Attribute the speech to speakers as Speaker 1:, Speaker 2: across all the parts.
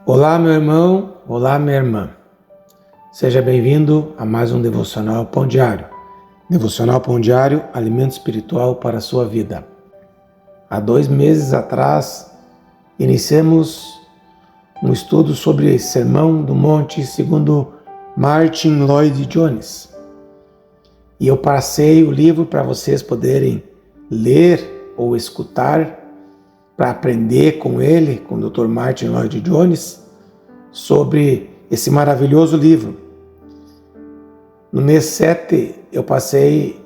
Speaker 1: Olá, meu irmão, olá, minha irmã. Seja bem-vindo a mais um Devocional Pão Diário. Devocional Pão Diário, alimento espiritual para a sua vida. Há 2 meses atrás, iniciamos um estudo sobre Sermão do Monte segundo Martyn Lloyd-Jones. E eu passei o livro para vocês poderem ler ou escutar para aprender com ele, com o Dr. Martyn Lloyd-Jones, sobre esse maravilhoso livro. No mês 7, eu passei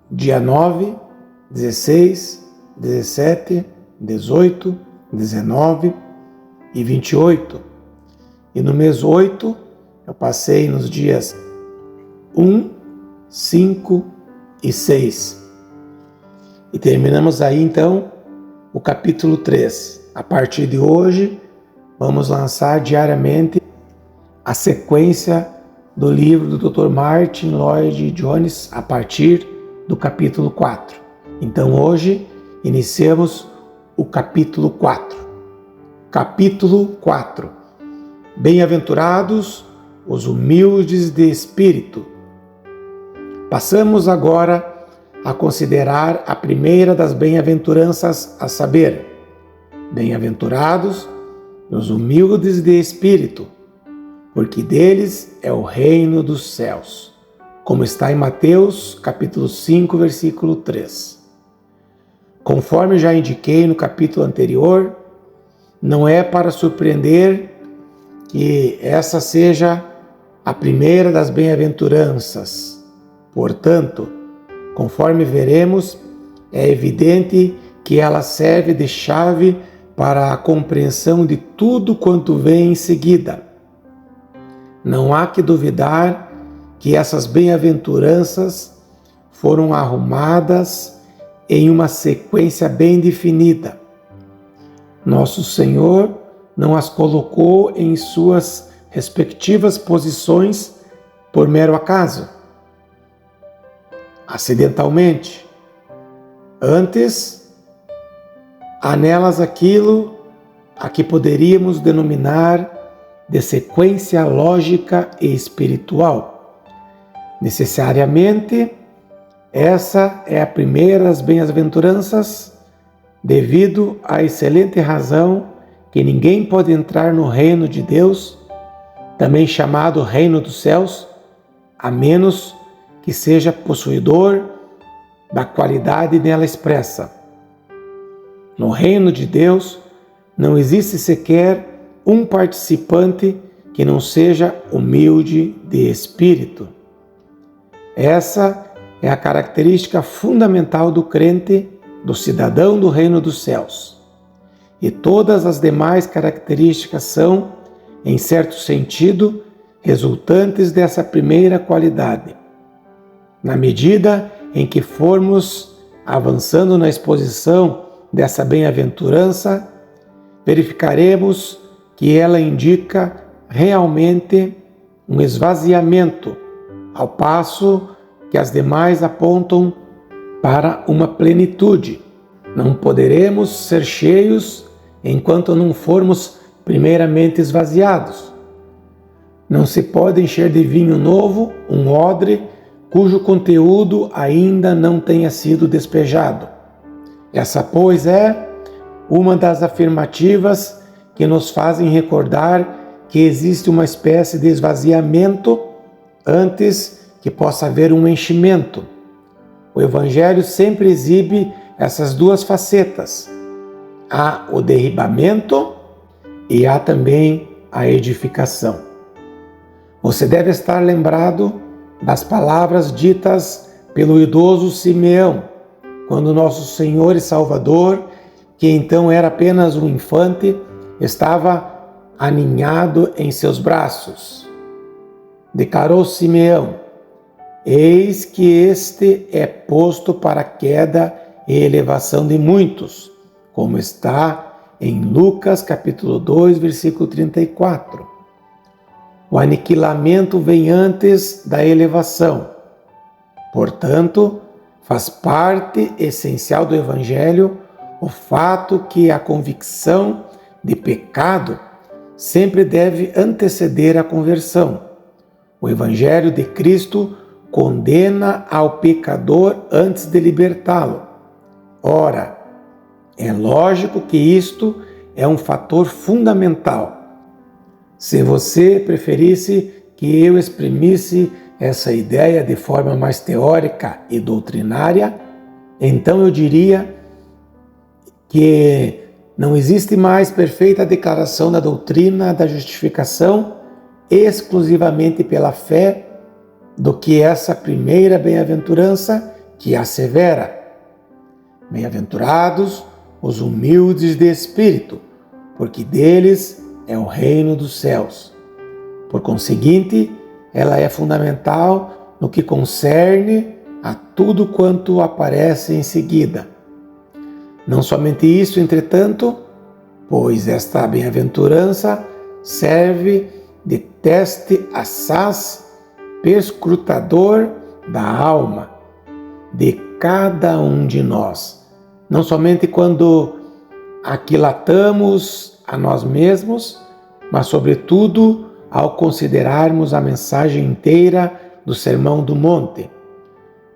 Speaker 1: dia 9, 16, 17, 18, 19 e 28. E no mês 8, eu passei nos dias 1, 5 e 6. E terminamos aí então o capítulo 3. A partir de hoje, vamos lançar diariamente a sequência do livro do Dr. Martyn Lloyd-Jones a partir do capítulo 4. Então hoje iniciamos o capítulo 4. Capítulo 4. Bem-aventurados os humildes de espírito. Passamos agora a considerar a primeira das bem-aventuranças, a saber, bem-aventurados os humildes de espírito, porque deles é o reino dos céus, como está em Mateus, capítulo 5, versículo 3. Conforme já indiquei no capítulo anterior, não é para surpreender que essa seja a primeira das bem-aventuranças. Portanto, conforme veremos, é evidente que ela serve de chave para a compreensão de tudo quanto vem em seguida. Não há que duvidar que essas bem-aventuranças foram arrumadas em uma sequência bem definida. Nosso Senhor não as colocou em suas respectivas posições por mero acaso, acidentalmente. Antes, há nelas aquilo a que poderíamos denominar de sequência lógica e espiritual. Necessariamente, essa é a primeira das bem-aventuranças, devido à excelente razão que ninguém pode entrar no reino de Deus, também chamado reino dos céus, a menos que seja possuidor da qualidade nela expressa. No reino de Deus não existe sequer um participante que não seja humilde de espírito. Essa é a característica fundamental do crente, do cidadão do reino dos céus. E todas as demais características são, em certo sentido, resultantes dessa primeira qualidade. Na medida em que formos avançando na exposição dessa bem-aventurança, verificaremos que ela indica realmente um esvaziamento, ao passo que as demais apontam para uma plenitude. Não poderemos ser cheios enquanto não formos primeiramente esvaziados. Não se pode encher de vinho novo um odre cujo conteúdo ainda não tenha sido despejado. Essa, pois, é uma das afirmativas que nos fazem recordar que existe uma espécie de esvaziamento antes que possa haver um enchimento. O Evangelho sempre exibe essas duas facetas. Há o derribamento e há também a edificação. Você deve estar lembrado das palavras ditas pelo idoso Simeão, quando nosso Senhor e Salvador, que então era apenas um infante, estava aninhado em seus braços. Declarou Simeão: eis que este é posto para queda e elevação de muitos, como está em Lucas capítulo 2, versículo 34. O aniquilamento vem antes da elevação. Portanto, faz parte essencial do Evangelho o fato que a convicção de pecado sempre deve anteceder a conversão. O Evangelho de Cristo condena ao pecador antes de libertá-lo. Ora, é lógico que isto é um fator fundamental. Se você preferisse que eu exprimisse essa ideia de forma mais teórica e doutrinária, então eu diria que não existe mais perfeita declaração da doutrina da justificação exclusivamente pela fé do que essa primeira bem-aventurança que assevera: bem-aventurados os humildes de espírito, porque deles é o reino dos céus. Por conseguinte, ela é fundamental no que concerne a tudo quanto aparece em seguida. Não somente isso, entretanto, pois esta bem-aventurança serve de teste assaz perscrutador da alma de cada um de nós, não somente quando aquilatamos a nós mesmos, mas sobretudo ao considerarmos a mensagem inteira do Sermão do Monte.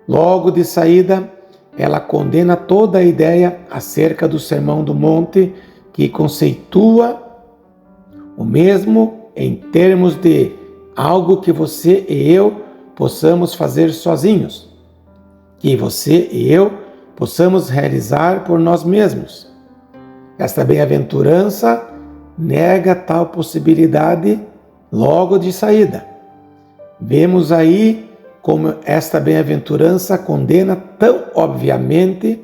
Speaker 1: Logo de saída, ela condena toda a ideia acerca do Sermão do Monte, que conceitua o mesmo em termos de algo que você e eu possamos fazer sozinhos, que você e eu possamos realizar por nós mesmos. Esta bem-aventurança nega tal possibilidade logo de saída. Vemos aí como esta bem-aventurança condena tão obviamente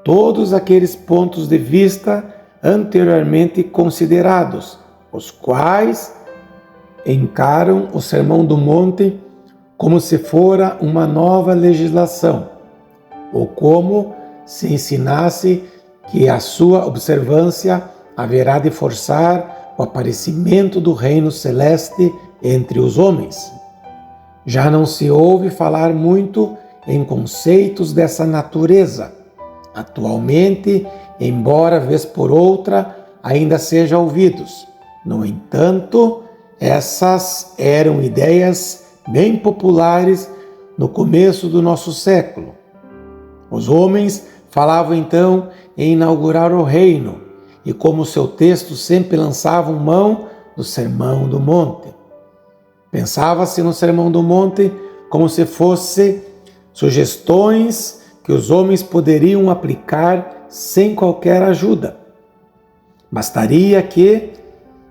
Speaker 1: todos aqueles pontos de vista anteriormente considerados, os quais encaram o Sermão do Monte como se fora uma nova legislação, ou como se ensinasse que a sua observância haverá de forçar o aparecimento do reino celeste entre os homens. Já não se ouve falar muito em conceitos dessa natureza. Atualmente, embora vez por outra ainda sejam ouvidos. No entanto, essas eram ideias bem populares no começo do nosso século. Os homens falavam então em inaugurar o reino, e como seu texto sempre lançavam mão do Sermão do Monte. Pensava-se no Sermão do Monte como se fosse sugestões que os homens poderiam aplicar sem qualquer ajuda. Bastaria que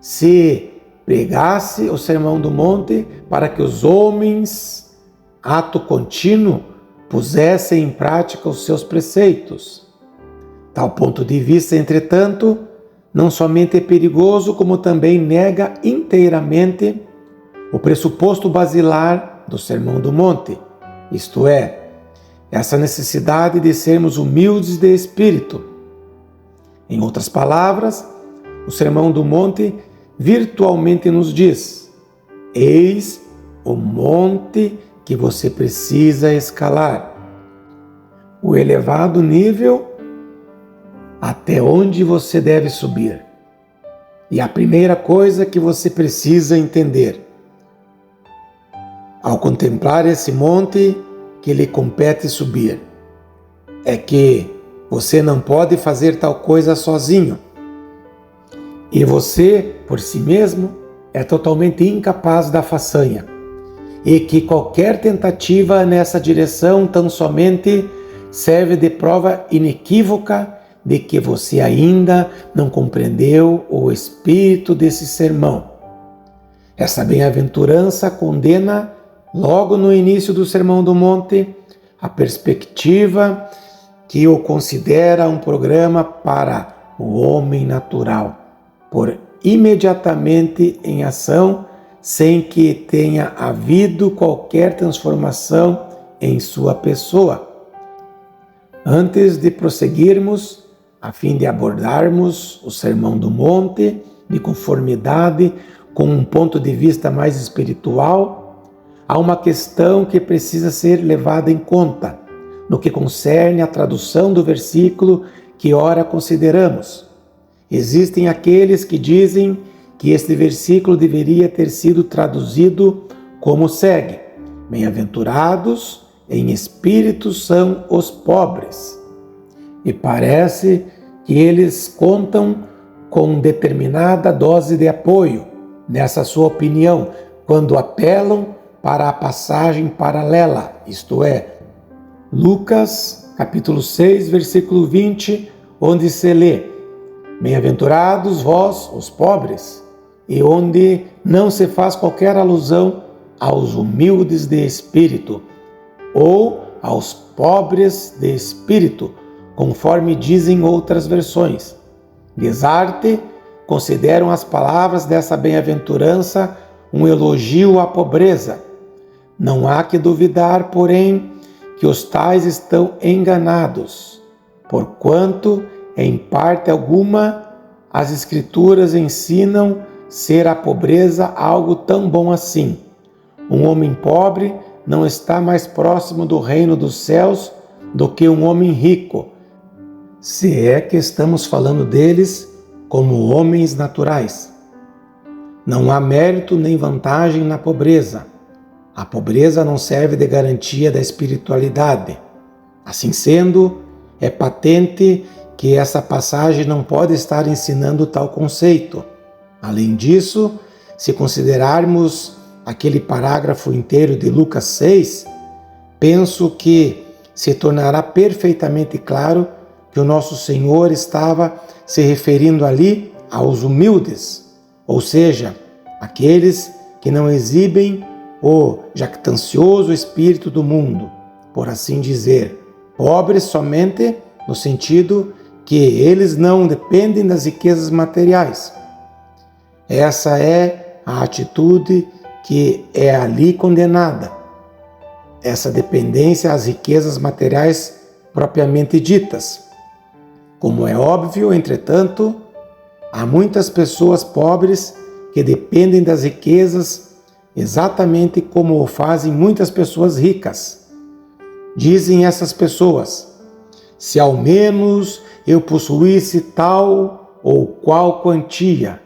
Speaker 1: se pregasse o Sermão do Monte para que os homens, ato contínuo, pusessem em prática os seus preceitos. Tal ponto de vista, entretanto, não somente é perigoso, como também nega inteiramente o pressuposto basilar do Sermão do Monte, isto é, essa necessidade de sermos humildes de espírito. Em outras palavras, o Sermão do Monte virtualmente nos diz: eis o monte que você precisa escalar, o elevado nível até onde você deve subir. E a primeira coisa que você precisa entender, ao contemplar esse monte que lhe compete subir, é que você não pode fazer tal coisa sozinho. E você, por si mesmo, é totalmente incapaz da façanha. E que qualquer tentativa nessa direção tão somente serve de prova inequívoca de que você ainda não compreendeu o espírito desse sermão. Essa bem-aventurança condena, logo no início do Sermão do Monte, a perspectiva que o considera um programa para o homem natural, por imediatamente em ação, sem que tenha havido qualquer transformação em sua pessoa. Antes de prosseguirmos, a fim de abordarmos o Sermão do Monte de conformidade com um ponto de vista mais espiritual, há uma questão que precisa ser levada em conta no que concerne à tradução do versículo que ora consideramos. Existem aqueles que dizem que este versículo deveria ter sido traduzido como segue: bem-aventurados em espírito são os pobres. E parece que eles contam com determinada dose de apoio nessa sua opinião, quando apelam para a passagem paralela, isto é, Lucas capítulo 6, versículo 20, onde se lê: bem-aventurados vós, os pobres, e onde não se faz qualquer alusão aos humildes de espírito, ou aos pobres de espírito, conforme dizem outras versões. Desarte consideram as palavras dessa bem-aventurança um elogio à pobreza. Não há que duvidar, porém, que os tais estão enganados, porquanto, em parte alguma, as Escrituras ensinam ser a pobreza algo tão bom assim. Um homem pobre não está mais próximo do reino dos céus do que um homem rico, se é que estamos falando deles como homens naturais. Não há mérito nem vantagem na pobreza. A pobreza não serve de garantia da espiritualidade. Assim sendo, é patente que essa passagem não pode estar ensinando tal conceito. Além disso, se considerarmos aquele parágrafo inteiro de Lucas 6, penso que se tornará perfeitamente claro que o nosso Senhor estava se referindo ali aos humildes, ou seja, aqueles que não exibem o jactancioso espírito do mundo, por assim dizer, pobres somente no sentido que eles não dependem das riquezas materiais. Essa é a atitude que é ali condenada, essa dependência às riquezas materiais propriamente ditas. Como é óbvio, entretanto, há muitas pessoas pobres que dependem das riquezas exatamente como o fazem muitas pessoas ricas. Dizem essas pessoas: se ao menos eu possuísse tal ou qual quantia,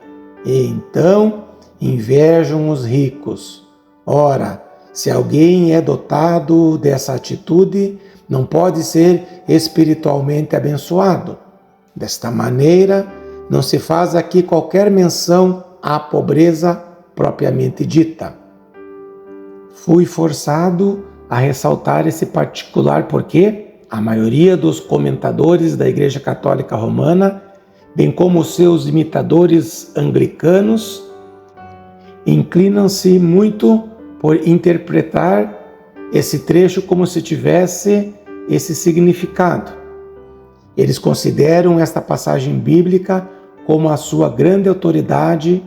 Speaker 1: e então invejam os ricos. Ora, se alguém é dotado dessa atitude, não pode ser espiritualmente abençoado. Desta maneira, não se faz aqui qualquer menção à pobreza propriamente dita. Fui forçado a ressaltar esse particular porque a maioria dos comentadores da Igreja Católica Romana, bem como seus imitadores anglicanos, inclinam-se muito por interpretar esse trecho como se tivesse esse significado. Eles consideram esta passagem bíblica como a sua grande autoridade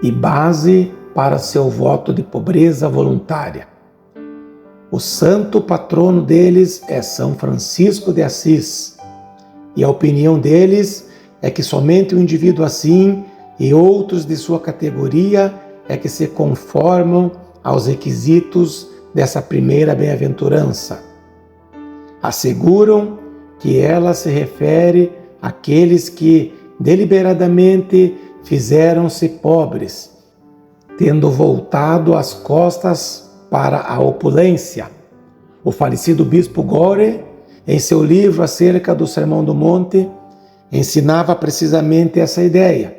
Speaker 1: e base para seu voto de pobreza voluntária. O santo patrono deles é São Francisco de Assis, e a opinião deles é que somente um indivíduo assim e outros de sua categoria é que se conformam aos requisitos dessa primeira bem-aventurança. Asseguram que ela se refere àqueles que deliberadamente fizeram-se pobres, tendo voltado as costas para a opulência. O falecido bispo Gore, em seu livro acerca do Sermão do Monte, ensinava precisamente essa ideia.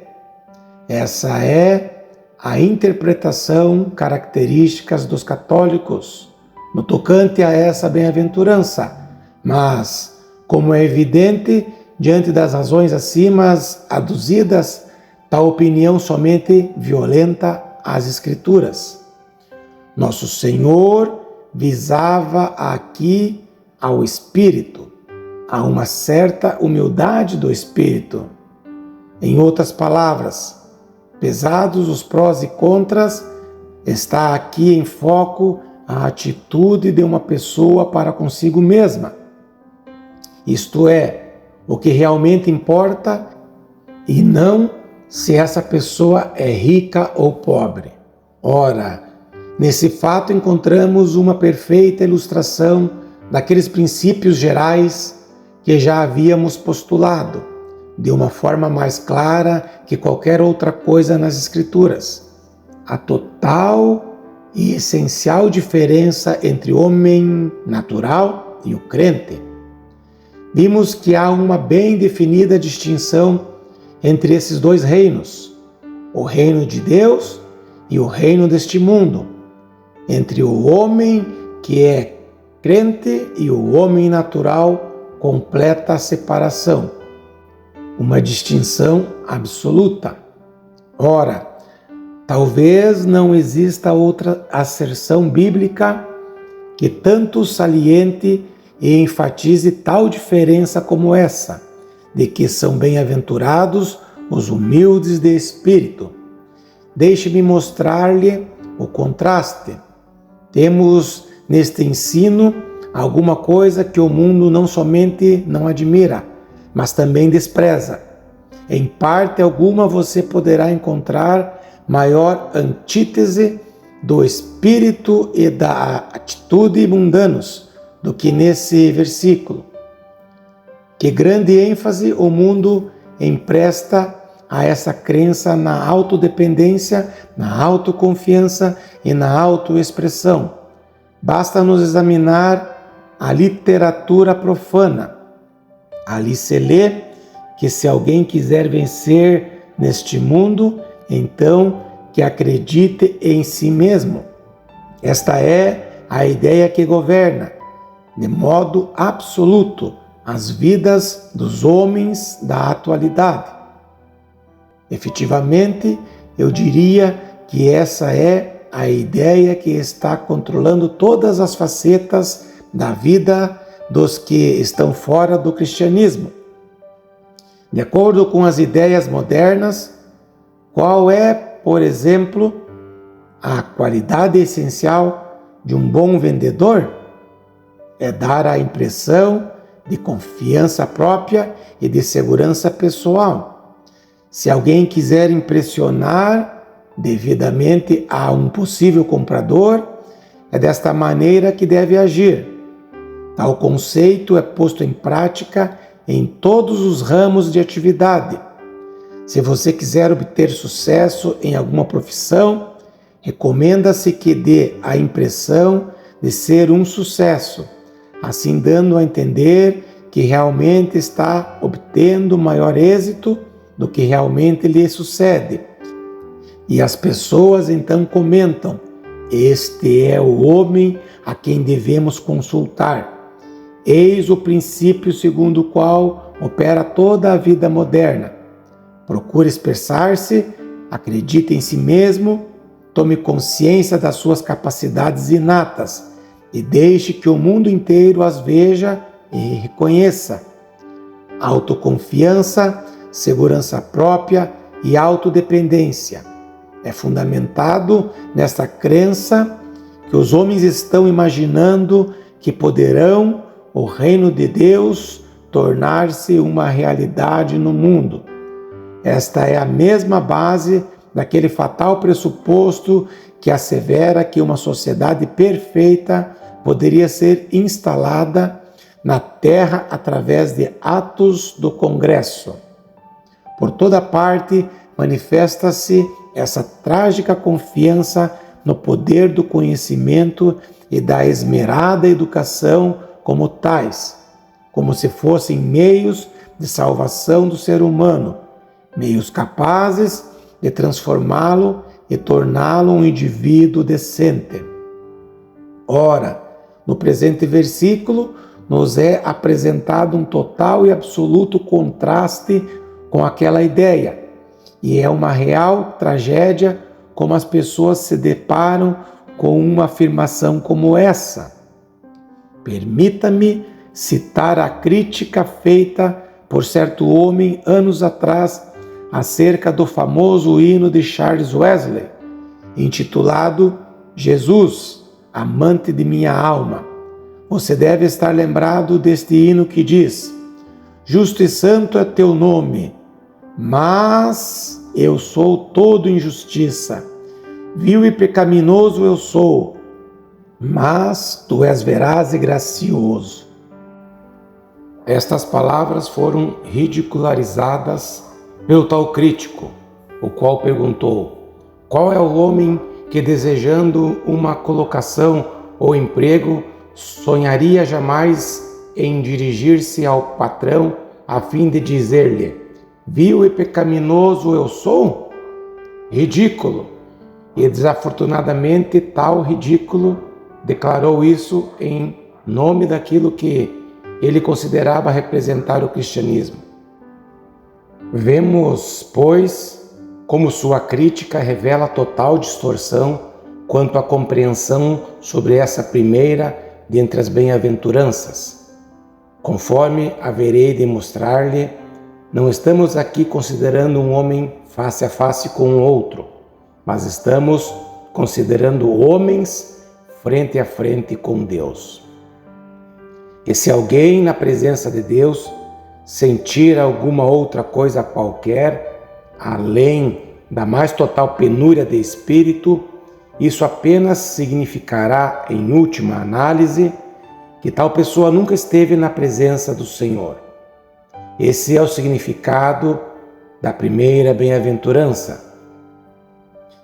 Speaker 1: Essa é a interpretação característica dos católicos no tocante a essa bem-aventurança, mas, como é evidente, diante das razões acima aduzidas, tal opinião somente violenta as Escrituras. Nosso Senhor visava aqui ao Espírito, a uma certa humildade do Espírito. Em outras palavras, pesados os prós e contras, está aqui em foco a atitude de uma pessoa para consigo mesma. Isto é, o que realmente importa, e não se essa pessoa é rica ou pobre. Ora, nesse fato encontramos uma perfeita ilustração daqueles princípios gerais que já havíamos postulado, de uma forma mais clara que qualquer outra coisa nas Escrituras, a total e essencial diferença entre o homem natural e o crente. Vimos que há uma bem definida distinção entre esses dois reinos, o reino de Deus e o reino deste mundo, entre o homem que é crente e o homem natural, completa separação, uma distinção absoluta. Ora, talvez não exista outra asserção bíblica que tanto saliente e enfatize tal diferença como essa, de que são bem-aventurados os humildes de espírito. Deixe-me mostrar-lhe o contraste. Temos neste ensino alguma coisa que o mundo não somente não admira, mas também despreza. Em parte alguma você poderá encontrar maior antítese do espírito e da atitude mundanos do que nesse versículo. Que grande ênfase o mundo empresta a essa crença na autodependência, na autoconfiança e na autoexpressão. Basta nos examinar a literatura profana. Ali se lê que se alguém quiser vencer neste mundo, então que acredite em si mesmo. Esta é a ideia que governa, de modo absoluto, as vidas dos homens da atualidade. Efetivamente, eu diria que essa é a ideia que está controlando todas as facetas da vida dos que estão fora do cristianismo. De acordo com as ideias modernas, qual é, por exemplo, a qualidade essencial de um bom vendedor? É dar a impressão de confiança própria e de segurança pessoal. Se alguém quiser impressionar devidamente a um possível comprador, é desta maneira que deve agir. Tal conceito é posto em prática em todos os ramos de atividade. Se você quiser obter sucesso em alguma profissão, recomenda-se que dê a impressão de ser um sucesso, assim dando a entender que realmente está obtendo maior êxito do que realmente lhe sucede. E as pessoas então comentam: este é o homem a quem devemos consultar. Eis o princípio segundo o qual opera toda a vida moderna. Procure expressar-se, acredite em si mesmo, tome consciência das suas capacidades inatas e deixe que o mundo inteiro as veja e reconheça. Autoconfiança, segurança própria e autodependência. É fundamentado nessa crença que os homens estão imaginando que poderão o reino de Deus tornar-se uma realidade no mundo. Esta é a mesma base daquele fatal pressuposto que assevera que uma sociedade perfeita poderia ser instalada na Terra através de atos do Congresso. Por toda parte manifesta-se essa trágica confiança no poder do conhecimento e da esmerada educação como tais, como se fossem meios de salvação do ser humano, meios capazes de transformá-lo e torná-lo um indivíduo decente. Ora, no presente versículo, nos é apresentado um total e absoluto contraste com aquela ideia, e é uma real tragédia como as pessoas se deparam com uma afirmação como essa. Permita-me citar a crítica feita por certo homem anos atrás acerca do famoso hino de Charles Wesley, intitulado Jesus, amante de minha alma. Você deve estar lembrado deste hino que diz: justo e santo é teu nome, mas eu sou todo injustiça. Vil e pecaminoso eu sou, mas tu és veraz e gracioso. Estas palavras foram ridicularizadas pelo tal crítico, o qual perguntou: qual é o homem que, desejando uma colocação ou emprego, sonharia jamais em dirigir-se ao patrão a fim de dizer-lhe: vil e pecaminoso eu sou? Ridículo! E desafortunadamente tal ridículo declarou isso em nome daquilo que ele considerava representar o cristianismo. Vemos, pois, como sua crítica revela total distorção quanto à compreensão sobre essa primeira dentre as bem-aventuranças. Conforme haverei de mostrar-lhe, não estamos aqui considerando um homem face a face com o outro, mas estamos considerando homens frente a frente com Deus. E se alguém na presença de Deus sentir alguma outra coisa qualquer, além da mais total penúria de espírito, isso apenas significará, em última análise, que tal pessoa nunca esteve na presença do Senhor. Esse é o significado da primeira bem-aventurança.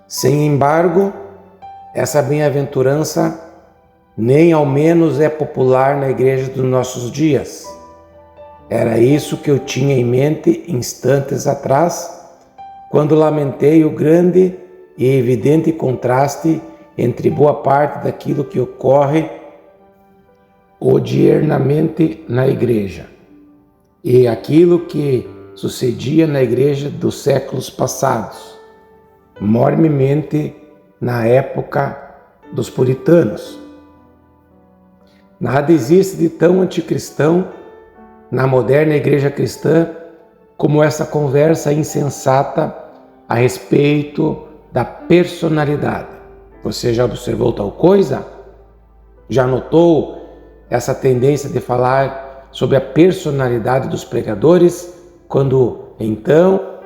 Speaker 1: Sem embargo, essa bem-aventurança nem ao menos é popular na igreja dos nossos dias. Era isso que eu tinha em mente instantes atrás, quando lamentei o grande e evidente contraste entre boa parte daquilo que ocorre odiernamente na igreja e aquilo que sucedia na igreja dos séculos passados, mormemente na época dos puritanos. Nada existe de tão anticristão na moderna igreja cristã como essa conversa insensata a respeito da personalidade. Você já observou tal coisa? Já notou essa tendência de falar sobre a personalidade dos pregadores, quando então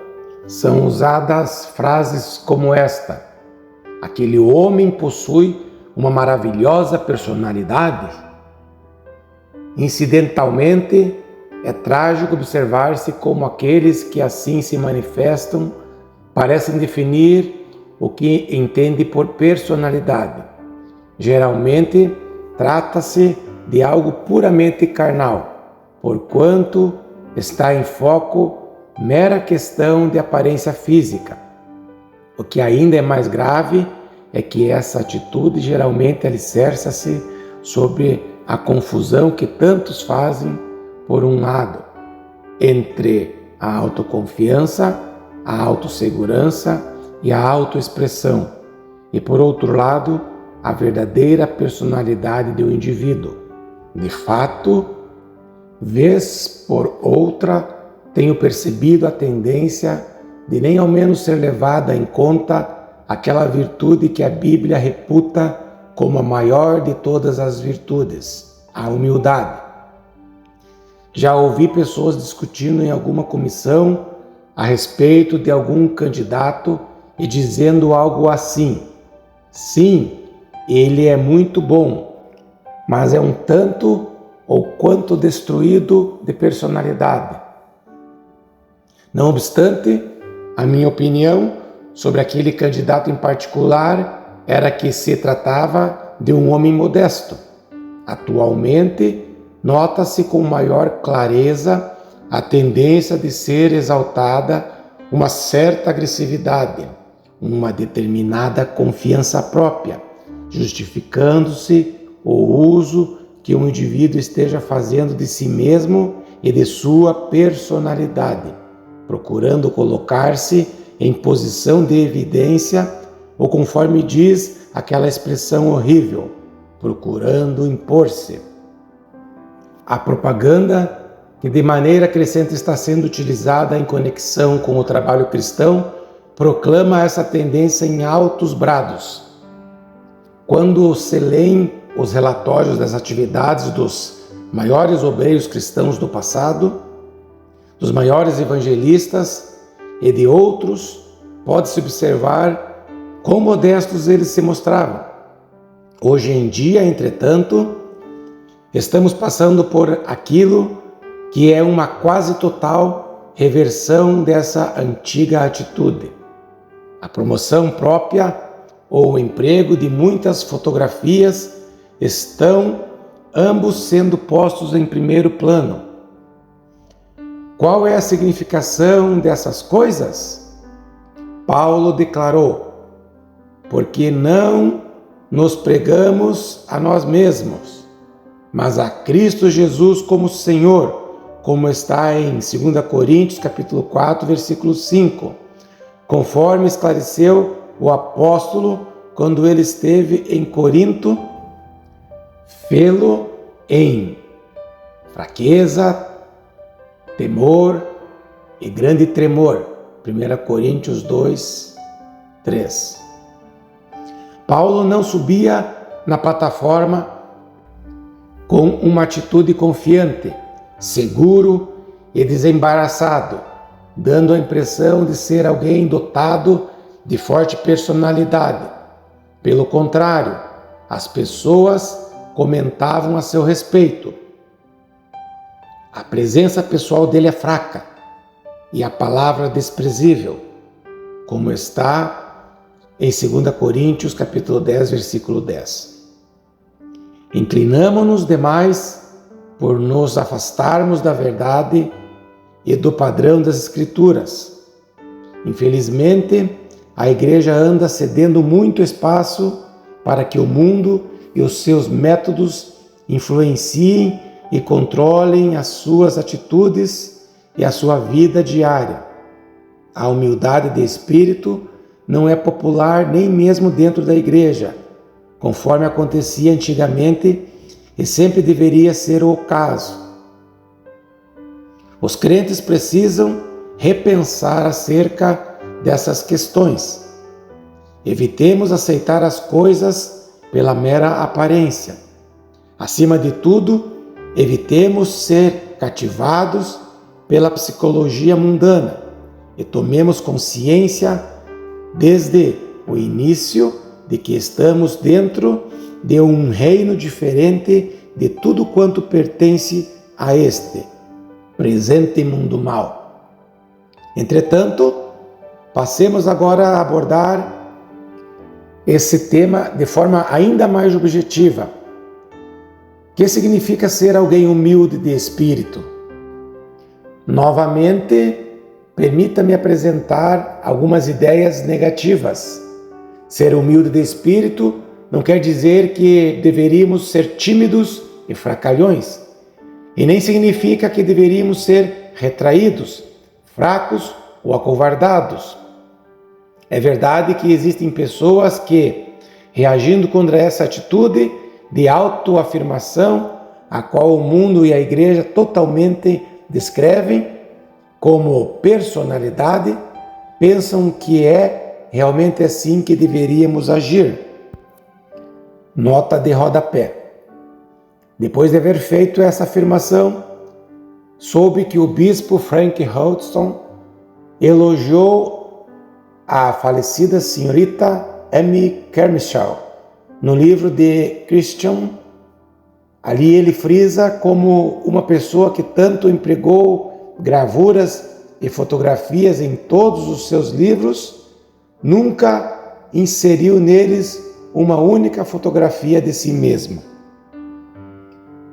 Speaker 1: são usadas frases como esta: aquele homem possui uma maravilhosa personalidade? Incidentalmente, é trágico observar-se como aqueles que assim se manifestam parecem definir o que entende por personalidade. Geralmente, trata-se de algo puramente carnal, porquanto está em foco mera questão de aparência física. O que ainda é mais grave é que essa atitude geralmente alicerça-se sobre a confusão que tantos fazem, por um lado, entre a autoconfiança, a autossegurança e a autoexpressão, e por outro lado, a verdadeira personalidade do indivíduo. De fato, vez por outra, tenho percebido a tendência de nem ao menos ser levada em conta aquela virtude que a Bíblia reputa como a maior de todas as virtudes, a humildade. Já ouvi pessoas discutindo em alguma comissão a respeito de algum candidato e dizendo algo assim: sim, ele é muito bom, mas é um tanto ou quanto destruído de personalidade. Não obstante, a minha opinião sobre aquele candidato em particular era que se tratava de um homem modesto. Atualmente, nota-se com maior clareza a tendência de ser exaltada uma certa agressividade, uma determinada confiança própria, justificando-se o uso que um indivíduo esteja fazendo de si mesmo e de sua personalidade, procurando colocar-se em posição de evidência, ou conforme diz aquela expressão horrível, procurando impor-se. A propaganda que de maneira crescente está sendo utilizada em conexão com o trabalho cristão proclama essa tendência em altos brados. Quando se leem os relatórios das atividades dos maiores obreiros cristãos do passado, dos maiores evangelistas e de outros, pode-se observar quão modestos eles se mostravam. Hoje em dia, entretanto, estamos passando por aquilo que é uma quase total reversão dessa antiga atitude. A promoção própria ou o emprego de muitas fotografias estão ambos sendo postos em primeiro plano. Qual é a significação dessas coisas? Paulo declarou: porque não nos pregamos a nós mesmos, mas a Cristo Jesus como Senhor, como está em 2 Coríntios capítulo 4, versículo 5, conforme esclareceu o apóstolo quando ele esteve em Corinto, fê-lo em fraqueza, temor e grande tremor. 1 Coríntios 2, 3. Paulo não subia na plataforma com uma atitude confiante, seguro e desembaraçado, dando a impressão de ser alguém dotado de forte personalidade. Pelo contrário, as pessoas comentavam a seu respeito: a presença pessoal dele é fraca e a palavra desprezível, como está em 2 Coríntios capítulo 10, versículo 10. Inclinamo-nos demais por nos afastarmos da verdade e do padrão das Escrituras. Infelizmente, a Igreja anda cedendo muito espaço para que o mundo e os seus métodos influenciem e controlem as suas atitudes e a sua vida diária. A humildade de espírito não é popular nem mesmo dentro da Igreja, conforme acontecia antigamente e sempre deveria ser o caso. Os crentes precisam repensar acerca dessas questões. Evitemos aceitar as coisas pela mera aparência. Acima de tudo, evitemos ser cativados pela psicologia mundana e tomemos consciência desde o início de que estamos dentro de um reino diferente de tudo quanto pertence a este presente mundo mau. Entretanto, passemos agora a abordar esse tema de forma ainda mais objetiva. O que significa ser alguém humilde de espírito? Novamente, permita-me apresentar algumas ideias negativas. Ser humilde de espírito não quer dizer que deveríamos ser tímidos e fracalhões, e nem significa que deveríamos ser retraídos, fracos ou acovardados. É verdade que existem pessoas que, reagindo contra essa atitude de autoafirmação, a qual o mundo e a Igreja totalmente descrevem como personalidade, pensam que é realmente assim que deveríamos agir. Nota de rodapé. Depois de haver feito essa afirmação, soube que o bispo Frank Hodgson elogiou a falecida senhorita Amy Kershaw no livro de Christian. Ali ele frisa como uma pessoa que tanto empregou gravuras e fotografias em todos os seus livros, nunca inseriu neles uma única fotografia de si mesmo.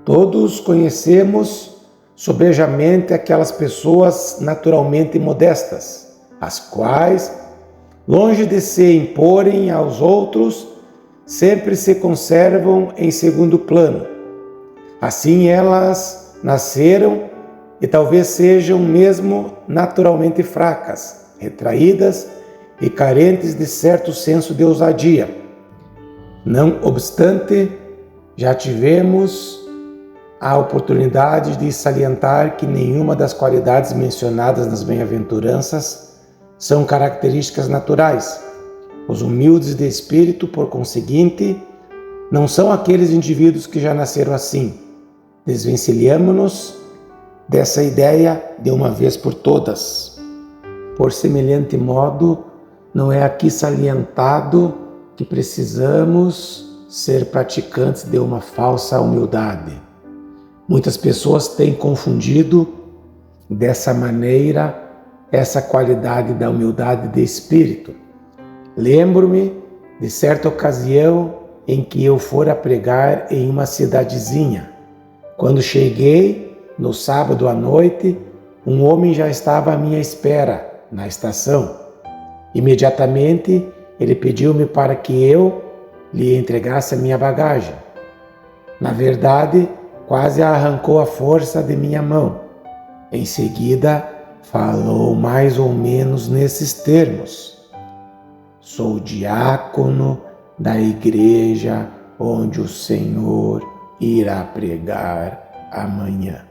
Speaker 1: Todos conhecemos sobejamente aquelas pessoas naturalmente modestas, as quais, longe de se imporem aos outros, sempre se conservam em segundo plano. Assim elas nasceram e talvez sejam mesmo naturalmente fracas, retraídas e carentes de certo senso de ousadia. Não obstante, já tivemos a oportunidade de salientar que nenhuma das qualidades mencionadas nas bem-aventuranças são características naturais. Os humildes de espírito, por conseguinte, não são aqueles indivíduos que já nasceram assim. Desvencilhamo-nos dessa ideia de uma vez por todas. Por semelhante modo, não é aqui salientado que precisamos ser praticantes de uma falsa humildade. Muitas pessoas têm confundido dessa maneira essa qualidade da humildade de espírito. Lembro-me de certa ocasião em que eu fora pregar em uma cidadezinha. Quando cheguei, no sábado à noite, um homem já estava à minha espera na estação. Imediatamente, ele pediu-me para que eu lhe entregasse a minha bagagem. Na verdade, quase arrancou a força de minha mão. Em seguida, falou mais ou menos nesses termos: sou diácono da igreja onde o Senhor irá pregar amanhã.